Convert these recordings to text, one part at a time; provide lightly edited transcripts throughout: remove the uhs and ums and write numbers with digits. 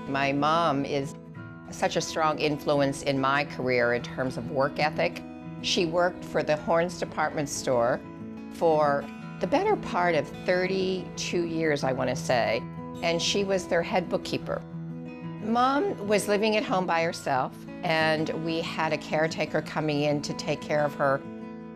My mom is such a strong influence in my career in terms of work ethic. She worked for the Horns department store for the better part of 32 years, I want to say, and she was their head bookkeeper. Mom was living at home by herself, and we had a caretaker coming in to take care of her.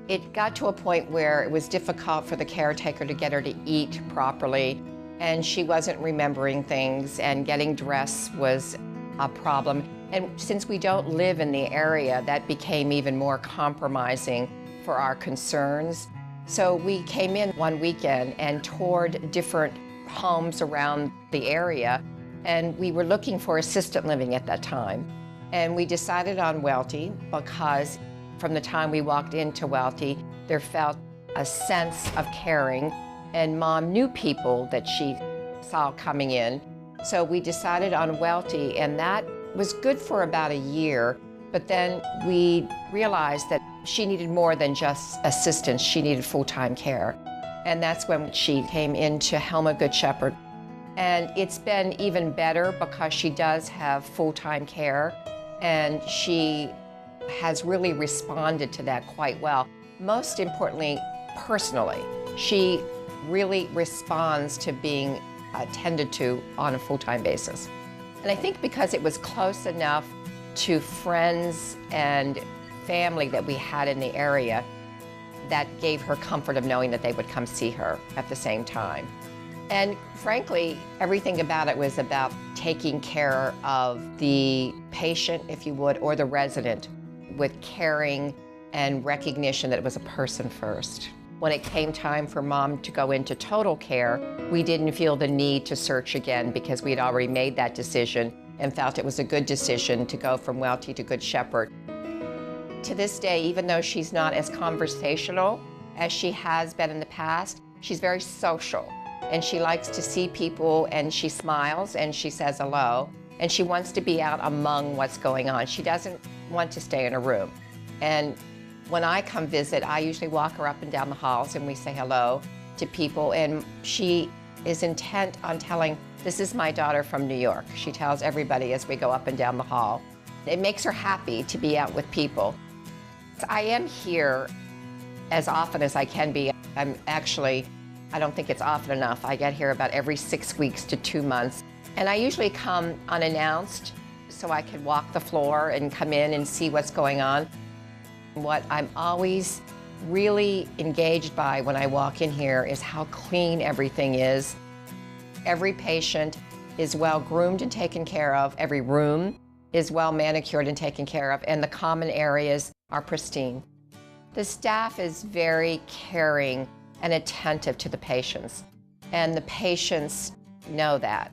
It got to a point where it was difficult for the caretaker to get her to eat properly, and she wasn't remembering things, and getting dressed was a problem. And since we don't live in the area, that became even more compromising for our concerns. So we came in one weekend and toured different homes around the area, and we were looking for assisted living at that time. And we decided on Welty because from the time we walked into Welty, there felt a sense of caring, and Mom knew people that she saw coming in. So we decided on Welty, and that was good for about a year, but then we realized that she needed more than just assistance, she needed full-time care. And that's when she came into Helm Good Shepherd. And it's been even better because she does have full-time care, and she has really responded to that quite well. Most importantly, personally, she really responds to being attended to on a full-time basis. And I think because it was close enough to friends and family that we had in the area, that gave her comfort of knowing that they would come see her at the same time. And frankly, everything about it was about taking care of the patient, if you would, or the resident, with caring and recognition that it was a person first. When it came time for Mom to go into total care, we didn't feel the need to search again because we had already made that decision and felt it was a good decision to go from Welty to Good Shepherd. To this day, even though she's not as conversational as she has been in the past, she's very social, and she likes to see people, and she smiles and she says hello, and she wants to be out among what's going on. She doesn't want to stay in a room. And when I come visit, I usually walk her up and down the halls and we say hello to people, and she is intent on telling, this is my daughter from New York. She tells everybody as we go up and down the hall. It makes her happy to be out with people. I am here as often as I can be. I'm actually, I don't think it's often enough. I get here about every 6 weeks to 2 months. And I usually come unannounced so I can walk the floor and come in and see what's going on. What I'm always really engaged by when I walk in here is how clean everything is. Every patient is well groomed and taken care of. Every room is well manicured and taken care of, and the common areas are pristine. The staff is very caring and attentive to the patients, and the patients know that.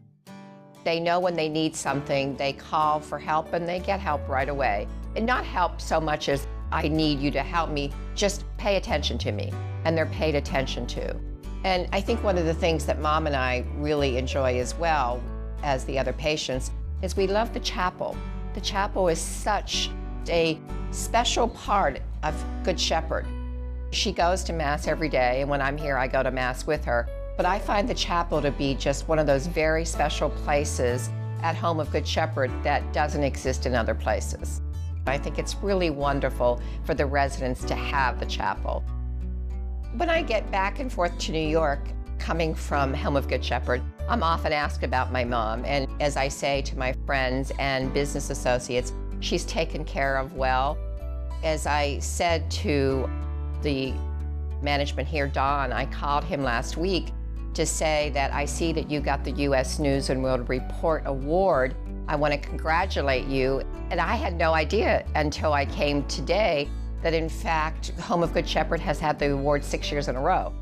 They know when they need something, they call for help and they get help right away. And not help so much as, I need you to help me, just pay attention to me, and they're paid attention to. And I think one of the things that Mom and I really enjoy as well as the other patients is we love the chapel. The chapel is such a special part of Good Shepherd. She goes to Mass every day, and when I'm here, I go to Mass with her. But I find the chapel to be just one of those very special places at Home of Good Shepherd that doesn't exist in other places. I think it's really wonderful for the residents to have the chapel. When I get back and forth to New York, coming from Helm of Good Shepherd, I'm often asked about my mom, and as I say to my friends and business associates, she's taken care of well. As I said to the management here, Don, I called him last week to say that I see that you got the U.S. News and World Report Award. I want to congratulate you. And I had no idea until I came today that in fact, Home of Good Shepherd has had the award 6 years in a row.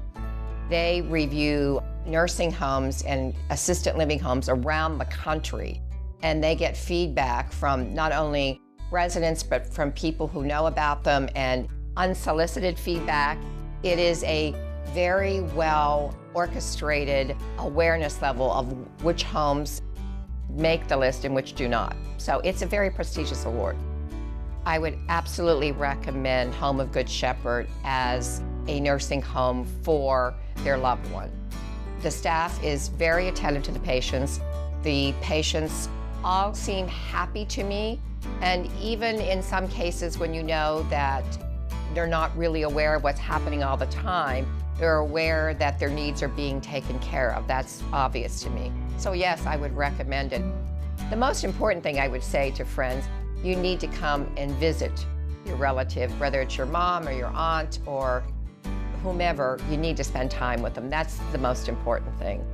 They review nursing homes and assisted living homes around the country, and they get feedback from not only residents, but from people who know about them and unsolicited feedback. It is a very well orchestrated awareness level of which homes make the list and which do not. So it's a very prestigious award. I would absolutely recommend Home of Good Shepherd as a nursing home for their loved one. The staff is very attentive to the patients. The patients all seem happy to me. And even in some cases when you know that they're not really aware of what's happening all the time, they're aware that their needs are being taken care of. That's obvious to me. So yes, I would recommend it. The most important thing I would say to friends, you need to come and visit your relative, whether it's your mom or your aunt or whomever, you need to spend time with them. That's the most important thing.